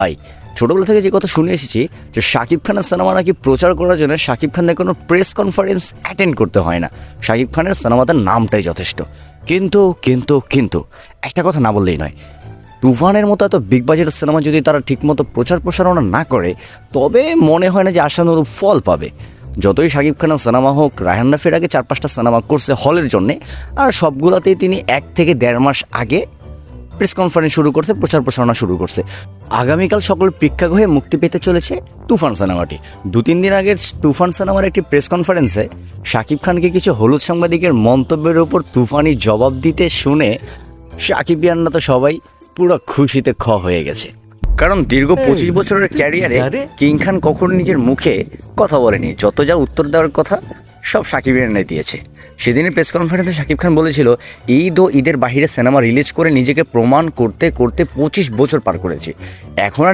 ভাই, ছোটোবেলা থেকে যে কথা শুনে এসেছি যে শাকিব খানের সিনেমা নাকি প্রচার করার জন্য শাকিব খানের কোনো প্রেস কনফারেন্স অ্যাটেন্ড করতে হয় না, শাকিব খানের সিনেমাটার নামটাই যথেষ্ট। কিন্তু একটা কথা না বললেই নয়, তুফানের মতো এত বিগ বাজেটের সিনেমা যদি তারা ঠিকমতো প্রচার প্রসারণা না করে, তবে মনে হয় না যে আশানুরূপ ফল পাবে। যতই শাকিব খানের সিনেমা হোক, রায়হান রাফির আগে 4-5টা সিনেমা করছে হলের জন্যে, আর সবগুলোতেই তিনি 1 থেকে 1.5 মাস আগে প্রেস কনফারেন্স শুরু করছে, প্রচার প্রসারণা শুরু করছে। আগামীকাল সকল প্রেক্ষাগৃহে মুক্তি পেতে চলেছে তুফান সিনেমাটি। 2-3 দিন আগে তুফান সিনেমার একটি প্রেস কনফারেন্সে শাকিব খানকে কিছু হলুদ সাংবাদিকের মন্তব্যের উপর তুফানি জবাব দিতে শুনে শাকিবিয়ানরা তো সবাই পুরো খুশিতে হয়ে গেছে। কারণ দীর্ঘ 25 বছরের ক্যারিয়ারে কিং খান কখনো নিজের মুখে কথা বলেনি, যত যা উত্তর দেওয়ার কথা সব শাকিবিয়ানরাই দিয়েছে। সেদিনের প্রেস কনফারেন্সে শাকিব খান বলেছিল, ঈদ ও ঈদের বাহিরে সিনেমা রিলিজ করে নিজেকে প্রমাণ করতে করতে 25 বছর পার করেছি, এখন আর